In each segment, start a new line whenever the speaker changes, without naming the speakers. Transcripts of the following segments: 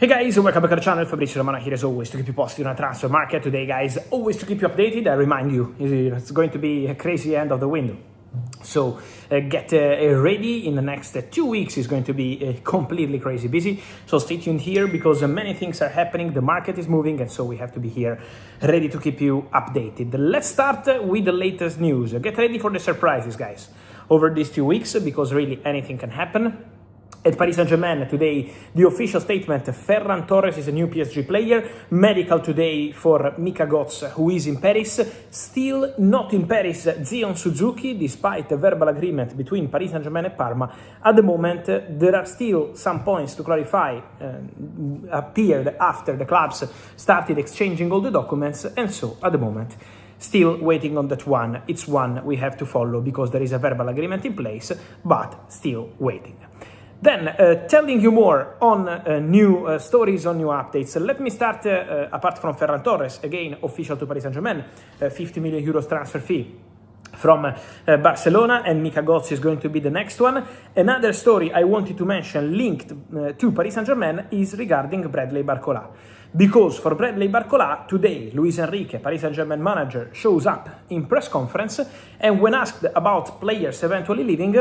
Hey guys, welcome back to the channel. Fabrizio Romano here as always to keep you posted on a transfer market today, guys. Always to keep you updated. I remind you, it's going to be a crazy end of the window. So get ready. In the next 2 weeks is going to be completely crazy busy. So stay tuned here because many things are happening. The market is moving, and so we have to be here ready to keep you updated. Let's start with the latest news. Get ready for the surprises, guys, over these 2 weeks because really anything can happen. At Paris Saint-Germain today, the official statement, Ferran Torres is a new PSG player. Medical today for Mika Götze, who is in Paris. Still not in Paris, Zion Suzuki, despite a verbal agreement between Paris Saint-Germain and Parma. At the moment, there are still some points to clarify, appeared after the clubs started exchanging all the documents, and so at the moment, still waiting on that one. It's one we have to follow because there is a verbal agreement in place, but still waiting. Then, telling you more on new stories, on new updates. Let me start, apart from Ferran Torres, again, official to Paris Saint-Germain, 50 million euros transfer fee from Barcelona, and Mika Götze is going to be the next one. Another story I wanted to mention linked to Paris Saint-Germain is regarding Bradley Barcola. Because for Bradley Barcola, today, Luis Enrique, Paris Saint-Germain manager, shows up in press conference, and when asked about players eventually leaving,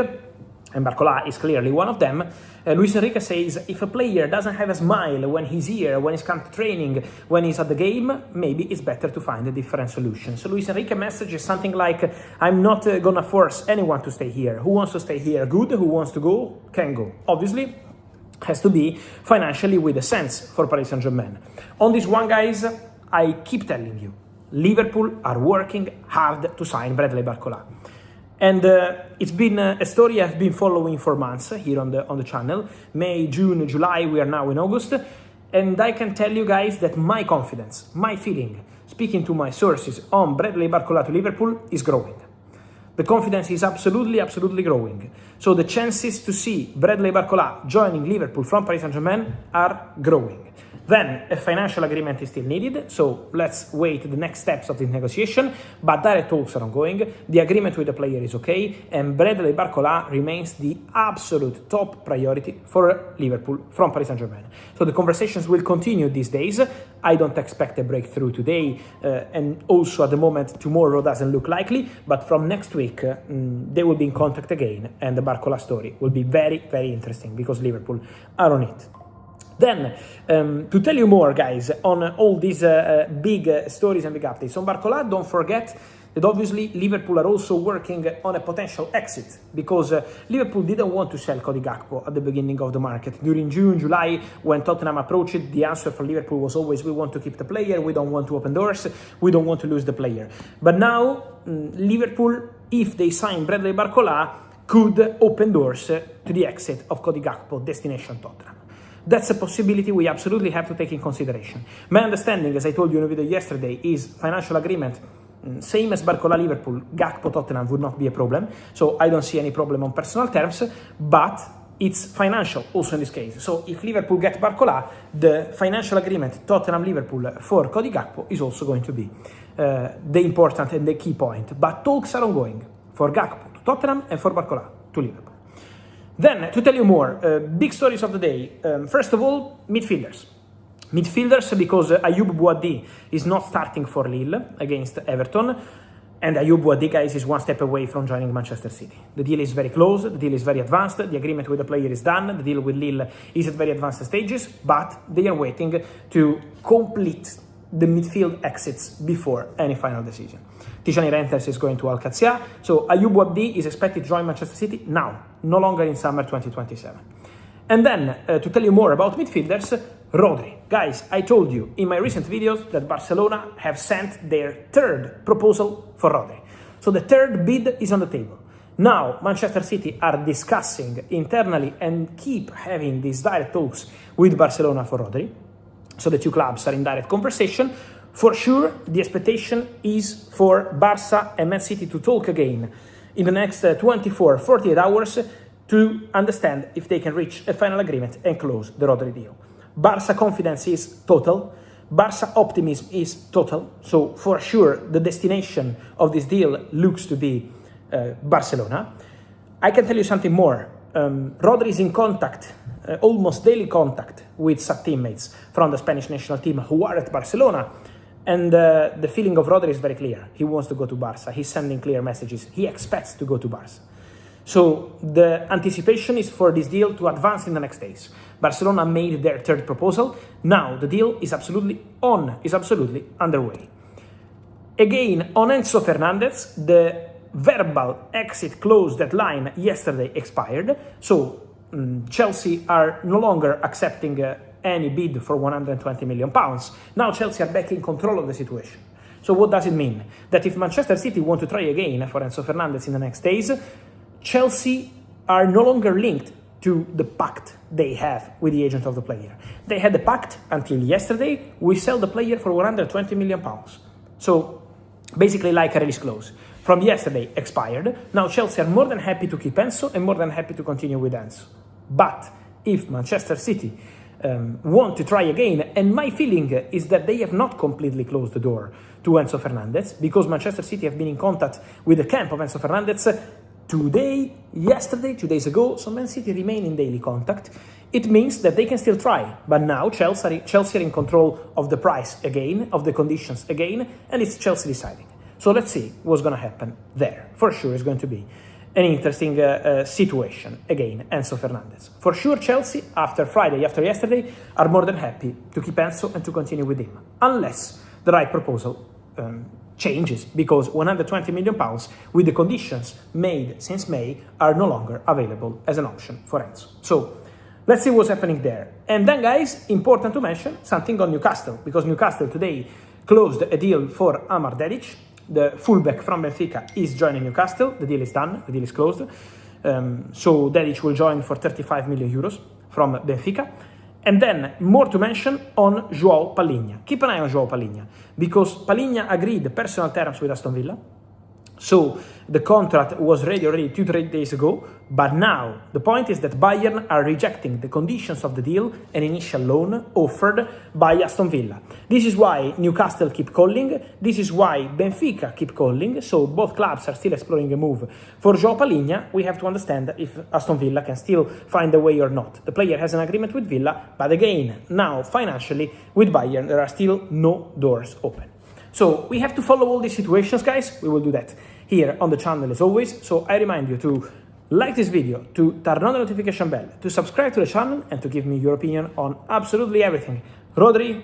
and Barcola is clearly one of them, Luis Enrique says if a player doesn't have a smile when he's here, when he's come to training, when he's at the game, maybe it's better to find a different solution. So Luis Enrique's message is something like, I'm not gonna force anyone to stay here. Who wants to stay here, good. Who wants to go, can go. Obviously, has to be financially with a sense for Paris Saint-Germain. On this one, guys, I keep telling you, Liverpool are working hard to sign Bradley Barcola. And it's been a story I've been following for months here on the channel. May, June, July, we are now in August. And I can tell you guys that my confidence, my feeling, speaking to my sources on Bradley Barcola to Liverpool is growing. The confidence is absolutely growing. So the chances to see Bradley Barcola joining Liverpool from Paris Saint-Germain are growing. Then a financial agreement is still needed, so let's wait the next steps of this negotiation, but direct talks are ongoing, the agreement with the player is okay, and Bradley Barcola remains the absolute top priority for Liverpool from Paris Saint-Germain. So the conversations will continue these days. I don't expect a breakthrough today, and also at the moment tomorrow doesn't look likely, but from next week they will be in contact again, and the Barcola story will be very interesting because Liverpool are on it. Then, to tell you more, guys, on all these big stories and big updates on Barcola, don't forget that obviously Liverpool are also working on a potential exit because Liverpool didn't want to sell Cody Gakpo at the beginning of the market. During June, July, when Tottenham approached it, the answer for Liverpool was always, we want to keep the player, we don't want to open doors, we don't want to lose the player. But now, Liverpool, if they sign Bradley Barcola, could open doors to the exit of Cody Gakpo, destination Tottenham. That's a possibility we absolutely have to take in consideration. My understanding, as I told you in a video yesterday, is financial agreement, same as Barcola Liverpool, Gakpo Tottenham would not be a problem. So I don't see any problem on personal terms, but it's financial also in this case. So if Liverpool get Barcola, the financial agreement Tottenham-Liverpool for Cody Gakpo is also going to be the important and the key point. But talks are ongoing for Gakpo to Tottenham and for Barcola to Liverpool. Then, to tell you more, big stories of the day. First of all, midfielders. Midfielders because Ayoub Bouaddi is not starting for Lille against Everton. And Ayoub Bouaddi, guys, is one step away from joining Manchester City. The deal is very close, the deal is very advanced, the agreement with the player is done, the deal with Lille is at very advanced stages, but they are waiting to complete the midfield exits before any final decision. Tijani Reinders is going to Al-Qadsiya, so Ayoub Bouaddi is expected to join Manchester City now, no longer in summer 2027. And then, to tell you more about midfielders, Rodri. Guys, I told you in my recent videos that Barcelona have sent their third proposal for Rodri. So the third bid is on the table. Now, Manchester City are discussing internally and keep having these direct talks with Barcelona for Rodri. So the two clubs are in direct conversation. For sure, the expectation is for Barca and Man City to talk again in the next 24-48 hours to understand if they can reach a final agreement and close the Rodri deal. Barca confidence is total. Barca optimism is total. So for sure, the destination of this deal looks to be Barcelona. I can tell you something more. Rodri is in contact, almost daily contact with some teammates from the Spanish national team who are at Barcelona. And the feeling of Rodri is very clear. He wants to go to Barca. He's sending clear messages. He expects to go to Barca. So the anticipation is for this deal to advance in the next days. Barcelona made their third proposal. Now the deal is absolutely underway. Again, on Enzo Fernandez, the verbal exit clause deadline yesterday expired. So Chelsea are no longer accepting any bid for £120 million. Now Chelsea are back in control of the situation. So what does it mean? That if Manchester City want to try again for Enzo Fernandez in the next days, Chelsea are no longer linked to the pact they have with the agent of the player. They had the pact until yesterday. We sell the player for £120 million. So basically like a release clause. From yesterday expired. Now Chelsea are more than happy to keep Enzo and more than happy to continue with Enzo. But if Manchester City want to try again, and my feeling is that they have not completely closed the door to Enzo Fernandez, because Manchester City have been in contact with the camp of Enzo Fernandez yesterday, 2 days ago, so Man City remain in daily contact. It means that they can still try, but now Chelsea are in control of the price again, of the conditions again, and it's Chelsea deciding. So let's see what's going to happen there. For sure, it's going to be an interesting situation. Again, Enzo Fernandez. For sure, Chelsea, after Friday, after yesterday, are more than happy to keep Enzo and to continue with him, unless the right proposal changes, because £120 million with the conditions made since May are no longer available as an option for Enzo. So let's see what's happening there. And then, guys, important to mention something on Newcastle, because Newcastle today closed a deal for Amar Dedic. The fullback from Benfica is joining Newcastle. The deal is done. The deal is closed. So Dedic will join for €35 million from Benfica. And then more to mention on João Palhinha. Keep an eye on João Palhinha, because Palhinha agreed personal terms with Aston Villa. So the contract was ready already 2-3 days ago, but now the point is that Bayern are rejecting the conditions of the deal, an initial loan offered by Aston Villa. This is why Newcastle keep calling, this is why Benfica keep calling, so both clubs are still exploring a move. For João Palhinha, we have to understand if Aston Villa can still find a way or not. The player has an agreement with Villa, but again, now financially, with Bayern, there are still no doors open. So we have to follow all these situations, guys. We will do that here on the channel as always. So I remind you to like this video, to turn on the notification bell, to subscribe to the channel, and to give me your opinion on absolutely everything. Rodri,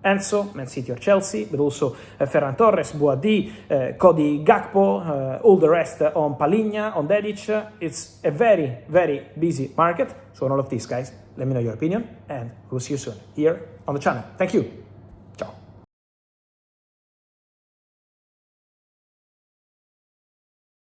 Enzo, Man City or Chelsea, but also Ferran Torres, Bouaddi, Cody Gakpo, all the rest on Palhinha, on Dedic. It's a very, very busy market. So on all of this, guys, let me know your opinion, and we'll see you soon here on the channel. Thank you.